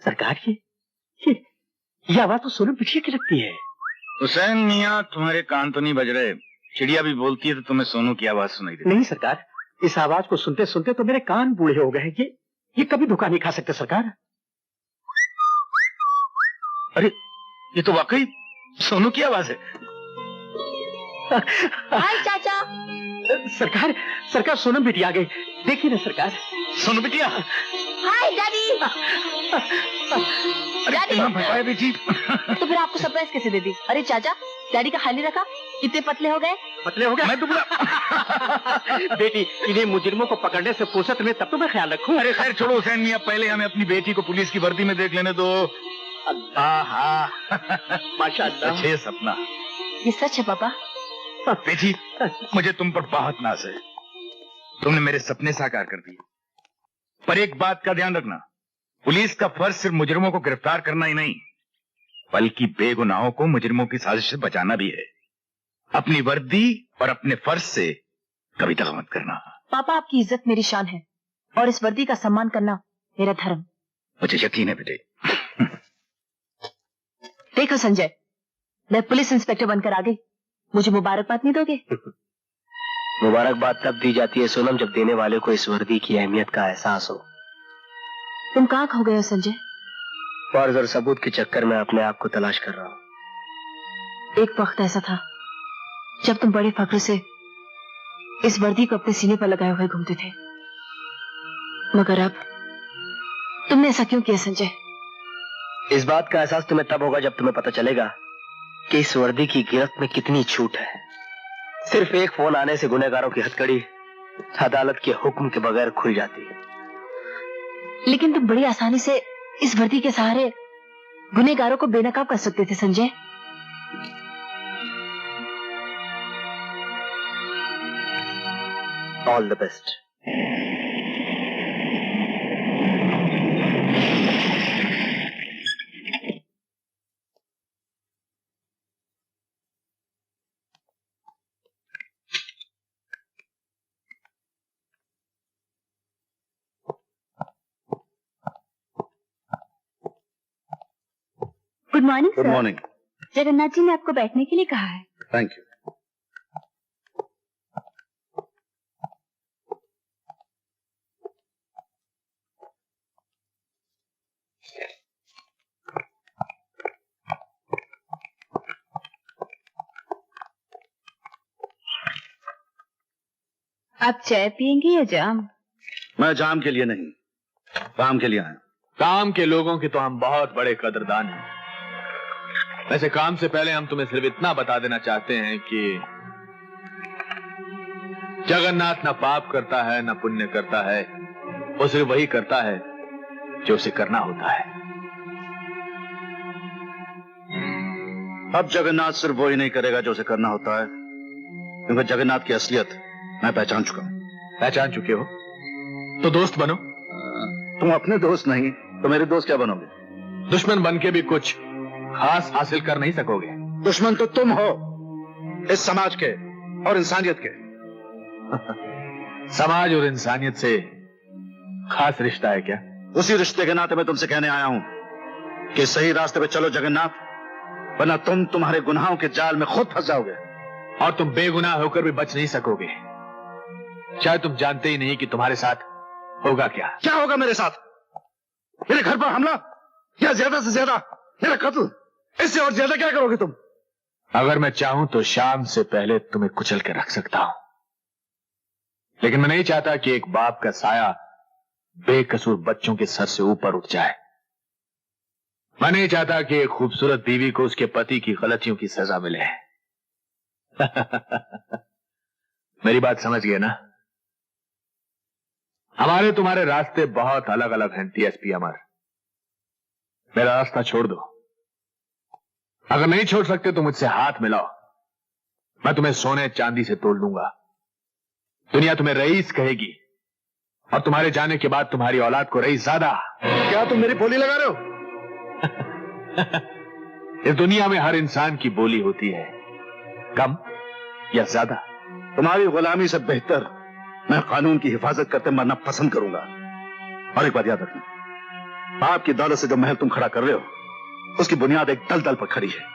सरकार ये आवाज तो सोनम बिटिया की लगती है। हुसैन मियाँ, तुम्हारे कान तो नहीं बज रहे? चिड़िया भी बोलती है तो तुम्हें सोनू की आवाज सुनाई देती? नहीं सरकार, इस आवाज को सुनते सुनते तो मेरे कान बूढ़े हो गए। ये कभी धोखा नहीं खा सकते सरकार। अरे ये तो वाकई सोनू की आवाज है। हाय चाचा। सरकार सोनम बिटिया आ गई, देखिए ना सरकार। सोनू बिटिया। हाय डैडी। डैडी भटकाया बेटी। तो फिर आपको सरप्राइज कैसे दे दी? अरे चाचा, डैडी का ख्याल नहीं रखा? इतने पतले हो गए। मैं दुबला। बेटी, इन्हें मुजरिमों को पकड़ने से फुर्सत में तब तो मैं ख्याल रखूं। अरे खैर छोड़ो हुसैन मियाँ, पहले हमें अपनी बेटी को पुलिस की वर्दी में देख लेने दो। माशाअल्लाह। अच्छे सपना। ये सच है पापा? बेटी, मुझे तुम पर बहुत नाज है। तुमने मेरे सपने साकार कर दिए। पर एक बात का ध्यान रखना, पुलिस का फर्ज सिर्फ मुजरिमों को गिरफ्तार करना ही नहीं, बल्कि बेगुनाहों को मुजरिमों की साजिश से बचाना भी है। अपनी वर्दी और अपने फर्ज से कभी दगा मत करना। पापा, आपकी इज्जत मेरी शान है और इस वर्दी का सम्मान करना मेरा धर्म। मुझे यकीन है बेटे। देखो संजय, मैं पुलिस इंस्पेक्टर बनकर आ गई। मुझे मुबारकबाद नहीं दोगे? मुबारकबाद तब दी जाती है सोनम, जब देने वाले को इस वर्दी की अहमियत का एहसास हो। तुम कहाँ खो गए हो संजय? फर्ज और सबूत के चक्कर में अपने आप को तलाश कर रहा हूँ। एक वक्त ऐसा था जब तुम बड़े फख्र से इस वर्दी को अपने सीने पर लगाए हुए घूमते थे, मगर अब तुमने ऐसा क्यों किया संजय? इस बात का एहसास तुम्हें तब होगा जब तुम्हें पता चलेगा कि इस वर्दी की गिरफ्त में कितनी छूट है। सिर्फ एक फोन आने से गुनहगारों की हथकड़ी अदालत के हुक्म के बगैर खुल जाती है। लेकिन तुम बड़ी आसानी से इस वर्दी के सहारे गुनहगारों को बेनकाब कर सकते थे Sanjay. All the best. Good morning sir. Good morning. Jagannath ji ने आपको बैठने के लिए कहा है। Thank you. आप चाय पियेंगे या जाम? मैं जाम के लिए नहीं, काम के लिए आया। काम के लोगों के तो हम बहुत बड़े कदरदान हैं। वैसे काम से पहले हम तुम्हें सिर्फ इतना बता देना चाहते हैं कि जगन्नाथ न पाप करता है न पुण्य करता है, वो सिर्फ वही करता है जो उसे करना होता है। अब जगन्नाथ सिर्फ वही नहीं करेगा जो उसे करना होता है, क्योंकि जगन्नाथ की असलियत मैं पहचान चुका हूं। पहचान चुके हो तो दोस्त बनो। तुम अपने दोस्त नहीं तो मेरे दोस्त क्या बनोगे? दुश्मन बन के भी कुछ खास हासिल कर नहीं सकोगे। दुश्मन तो तुम हो, इस समाज के और इंसानियत के। समाज और इंसानियत से खास रिश्ता है क्या? उसी रिश्ते के नाते मैं तुमसे कहने आया हूं कि सही रास्ते पे चलो जगन्नाथ, वरना तुम तुम्हारे गुनाहों के जाल में खुद फंस जाओगे और तुम बेगुनाह होकर भी बच नहीं सकोगे। शायद तुम जानते ही नहीं कि तुम्हारे साथ होगा क्या। क्या होगा मेरे साथ? मेरे घर पर हमला या ज्यादा से ज्यादा मेरा कत्ल? इससे और ज्यादा क्या करोगे तुम? अगर मैं चाहूं तो शाम से पहले तुम्हें कुचल के रख सकता हूं, लेकिन मैं नहीं चाहता कि एक बाप का साया बेकसूर बच्चों के सर से ऊपर उठ जाए। मैं नहीं चाहता कि एक खूबसूरत बीवी को उसके पति की गलतियों की सजा मिले। मेरी बात समझ गए ना? हमारे तुम्हारे रास्ते बहुत अलग अलग हैं टीएसपी अमर। मेरा रास्ता छोड़ दो। अगर नहीं छोड़ सकते तो मुझसे हाथ मिलाओ, मैं तुम्हें सोने चांदी से तोड़ लूंगा। दुनिया तुम्हें रईस कहेगी और तुम्हारे जाने के बाद तुम्हारी औलाद को रईस ज्यादा। क्या तुम मेरी बोली लगा रहे हो? इस दुनिया में हर इंसान की बोली होती है, कम या ज्यादा। तुम्हारी गुलामी से बेहतर मैं कानून की हिफाजत करते मरना पसंद करूंगा। और एक बात याद रखना, आपकी दौलत से जो महल तुम खड़ा कर रहे हो उसकी बुनियाद एक दलदल पर खड़ी है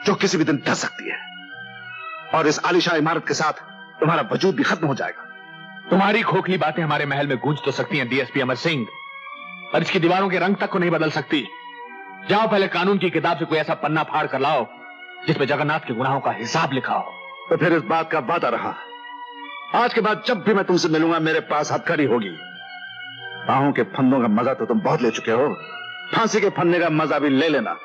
जो किसी भी दिन ढह सकती है, और इस आलीशान इमारत के साथ तुम्हारा वजूद भी खत्म हो जाएगा। तुम्हारी खोखली बातें हमारे महल में गूंज तो सकती हैं डीएसपी अमर सिंह, पर इसकी दीवारों के रंग तक को नहीं बदल सकती। जाओ पहले कानून की किताब से कोई ऐसा पन्ना फाड़ कर लाओ जिसमें जगन्नाथ के गुनाहों का हिसाब लिखा हो। तो फिर इस बात का वादा रहा, आज के बाद जब भी मैं तुमसे मिलूंगा मेरे पास हथकड़ी होगी। बाहों के फंदों का मजा तो तुम बहुत ले चुके हो, फांसी के फंदे का मजा भी ले लेना।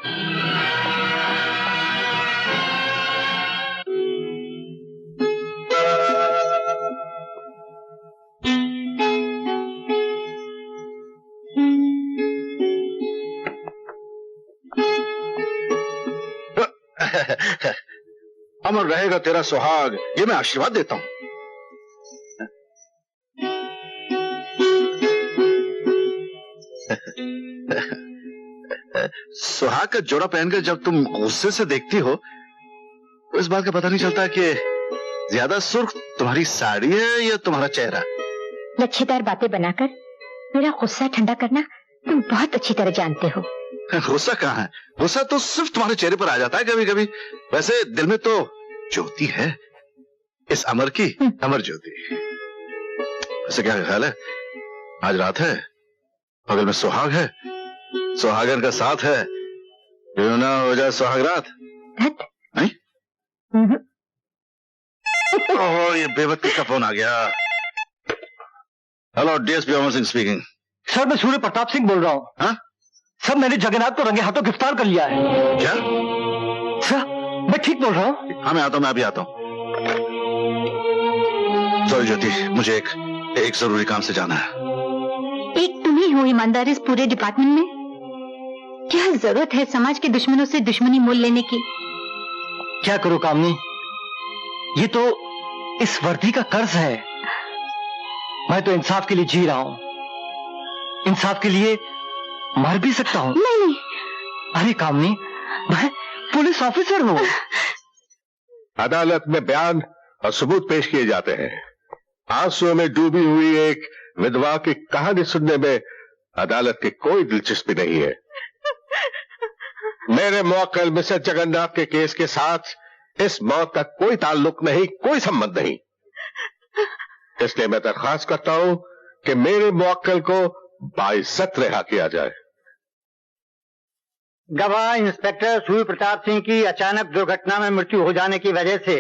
अमर रहेगा तेरा सुहाग, ये मैं आशीर्वाद देता हूं। सुहाग का जोड़ा पहनकर जब तुम गुस्से से देखती हो तो इस बात का पता नहीं चलता कि ज्यादा सुर्ख तुम्हारी साड़ी है या तुम्हारा चेहरा। लच्छेदार बातें बनाकर मेरा गुस्सा ठंडा करना तुम बहुत अच्छी तरह जानते हो। गुस्सा कहाँ है, गुस्सा तो सिर्फ तुम्हारे चेहरे पर आ जाता है कभी कभी। वैसे दिल में तो ज्योति है, इस अमर की अमर ज्योति। वैसे क्या ख्याल है, आज रात है, बगल में सुहाग है, सुहागन का साथ है, क्यों ना हो जाए सुहाग रात? नहीं? ओह, ये बेवक्त का फोन आ गया। Hello, DSP Amar Singh speaking. Sir मैं सूर्य प्रताप सिंह बोल रहा हूँ। हाँ? सर मैंने जगन्नाथ को रंगे हाथों गिरफ्तार कर लिया है। क्या? सर मैं ठीक बोल रहा हूँ? हाँ मैं आता हूँ, मैं अभी आता हूँ। सॉरी ज्योति, मुझे एक जरूरी काम से जाना है। एक तुम ही हो ईमानदार इस पूरे डिपार्टमेंट में। क्या जरूरत है समाज के दुश्मनों से दुश्मनी मोल लेने की? क्या करूँ कामनी, ये तो इस वर्दी का कर्ज है। मैं तो इंसाफ के लिए जी रहा हूँ, इंसाफ के लिए मर भी सकता हूँ। नहीं। अरे कामनी, मैं पुलिस ऑफिसर हूँ। अदालत में बयान और सबूत पेश किए जाते हैं। आंसुओं में डूबी हुई एक विधवा की कहानी सुनने में अदालत की कोई दिलचस्पी नहीं है। मेरे मुवक्किल मिस्टर जगन्नाथ के केस के साथ इस मौत का कोई ताल्लुक नहीं, कोई संबंध नहीं। इसलिए मैं दरख्वास्त करता हूं कि मेरे मुवक्किल को बाइज्जत रिहा किया जाए। गवाह इंस्पेक्टर सूर्य प्रताप सिंह की अचानक दुर्घटना में मृत्यु हो जाने की वजह से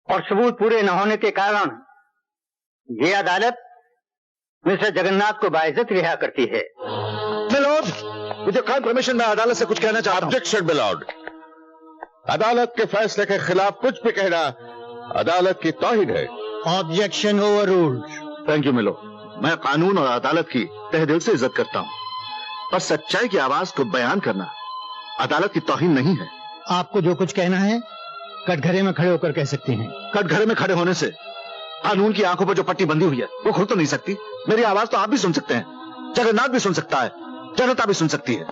और सबूत पूरे न होने के कारण ये अदालत मिस्टर जगन्नाथ को बाइज्जत रिहा करती है। Milord, with your kind permission मैं अदालत से कुछ कहना चाहता हूं। ऑब्जेक्शन मिलोड, अदालत के फैसले के खिलाफ कुछ भी कहना अदालत की तौहीन है। Objection overruled. थैंक यू मिलो, मैं कानून और अदालत की तहे दिल से इज्जत करता हूं, पर सच्चाई की आवाज को बयान करना अदालत की तौहीन नहीं है। आपको जो कुछ कहना है कटघरे में खड़े होकर कह सकते हैं। कटघरे में खड़े होने से कानून की आंखों पर जो पट्टी बंधी हुई है वो खुल तो नहीं सकती। मेरी आवाज तो आप भी सुन सकते हैं, जगन्नाथ भी सुन सकता है, जनता भी सुन सकती है।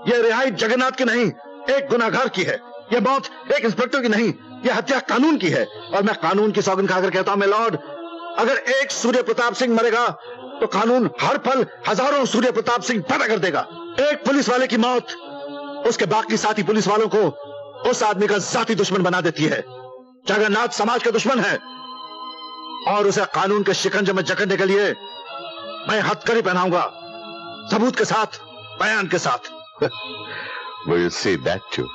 यह रिहाई जगन्नाथ की नहीं, एक गुनाहगार की है। यह मौत एक इंस्पेक्टर की नहीं, यह हत्या कानून की है। और मैं कानून की सौगंध खाकर कहता हूं, मैं लॉर्ड, अगर एक सूर्य प्रताप सिंह मरेगा तो कानून हर पल हजारों सूर्य प्रताप सिंह पैदा कर देगा। एक पुलिस वाले की मौत उसके बाकी साथी पुलिस वालों को उस आदमी का जाती दुश्मन बना देती है। जगन्नाथ समाज का दुश्मन है और उसे कानून के शिकंजे में जकड़ने के लिए मैं हथकड़ी पहनाऊंगा, सबूत के साथ, बयान के साथ। We'll see that too.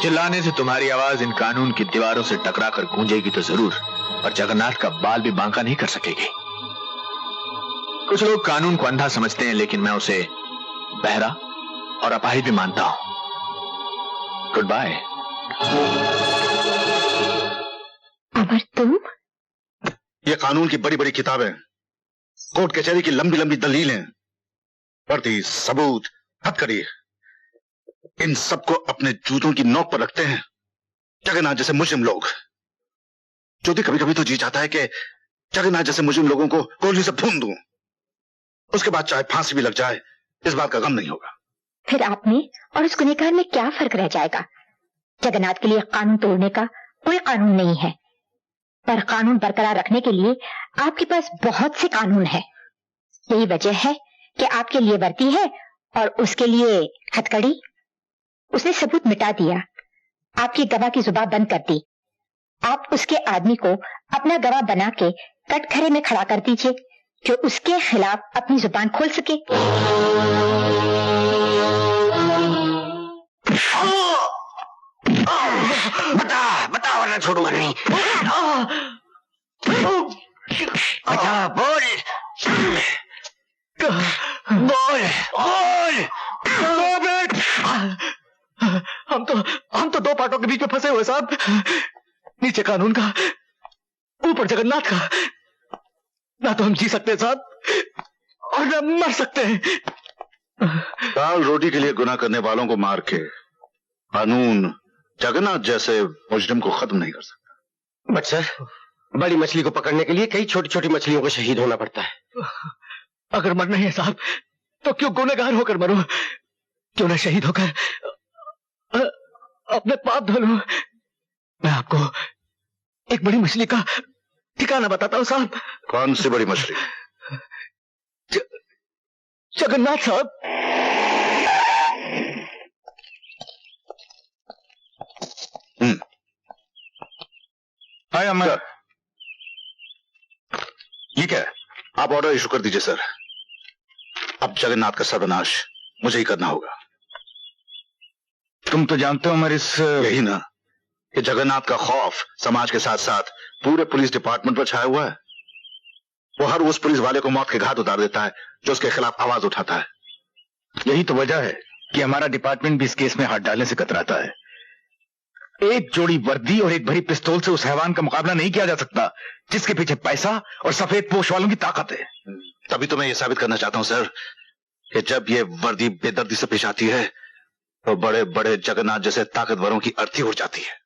चिल्लाने से तुम्हारी आवाज इन कानून की दीवारों से टकराकर गूंजेगी तो जरूर, और जगन्नाथ का बाल भी बांका नहीं कर सकेगी। कुछ लोग कानून को अंधा समझते हैं, लेकिन मैं उसे बहरा और अपाहिज भी मानता हूं। Good bye. अमर तुम? ये कानून की बड़ी बड़ी किताबें, कोर्ट कचहरी की लंबी लंबी दलीलें, वर्दी, सबूत, हथकड़ी, इन सबको अपने जूतों की नोक पर रखते हैं जगन्नाथ जैसे मुस्लिम लोग। ज्योति, कभी कभी तो जी चाहता है कि जगन्नाथ जैसे मुस्लिम लोगों को गोली से भून दूं। उसके बाद चाहे फांसी भी लग जाए, इस बात का गम नहीं होगा। फिर आप में और उस गुनहगार में क्या फर्क रह जाएगा? जगन्नाथ के लिए कानून तोड़ने का कोई कानून नहीं है, पर कानून बरकरार रखने के लिए आपके पास बहुत से कानून है। यही वजह है कि आपके लिए वर्दी है और उसके लिए हथकड़ी। उसने सबूत मिटा दिया, आपकी गवाह की जुबान बंद कर दी। आप उसके आदमी को अपना गवाह बना के कटघरे में खड़ा कर दीजिए, जो उसके खिलाफ अपनी जुबान खोल सके। बता वरना छोड़ू मरनी। अच्छा बोल बोल बोल। हम तो दो पार्टों के बीच में फंसे हुए साहब, नीचे कानून का, ऊपर जगन्नाथ का। ना तो हम जी सकते हैं साहब और ना मर सकते हैं। दाल रोटी के लिए गुनाह करने वालों को मार के कानून जगन्नाथ जैसे मुजरिम को खत्म नहीं कर सकता। बट सर, बड़ी मछली को पकड़ने के लिए कई छोटी छोटी मछलियों को शहीद होना पड़ता है। अगर मरना है साहब तो क्यों गुनहगार होकर मरो, क्यों ना शहीद होकर अपने पाप धो लूं। मैं आपको एक बड़ी मछली का ठिकाना बताता हूं साहब। कौन सी बड़ी मछली? जगन्नाथ साहब। हाय अमर, ये क्या है? आप ऑर्डर इशू कर दीजिए सर। अब जगन्नाथ का सर्वनाश मुझे ही करना होगा। तुम तो जानते हो अमर, यही ना कि जगन्नाथ का खौफ समाज के साथ साथ पूरे पुलिस डिपार्टमेंट पर छाया हुआ है। वो हर उस पुलिस वाले को मौत के घाट उतार देता है जो उसके खिलाफ आवाज उठाता है। यही तो वजह है कि हमारा डिपार्टमेंट भी इस केस में हाथ डालने से कतराता है। एक जोड़ी वर्दी और एक भरी पिस्तौल से उस हैवान का मुकाबला नहीं किया जा सकता जिसके पीछे पैसा और सफेद पोश वालों की ताकत है। तभी तो मैं ये साबित करना चाहता हूं सर कि जब ये वर्दी बेदर्दी से पेश आती है तो बड़े बड़े जगन्नाथ जैसे ताकतवरों की अर्थी उड़ जाती है।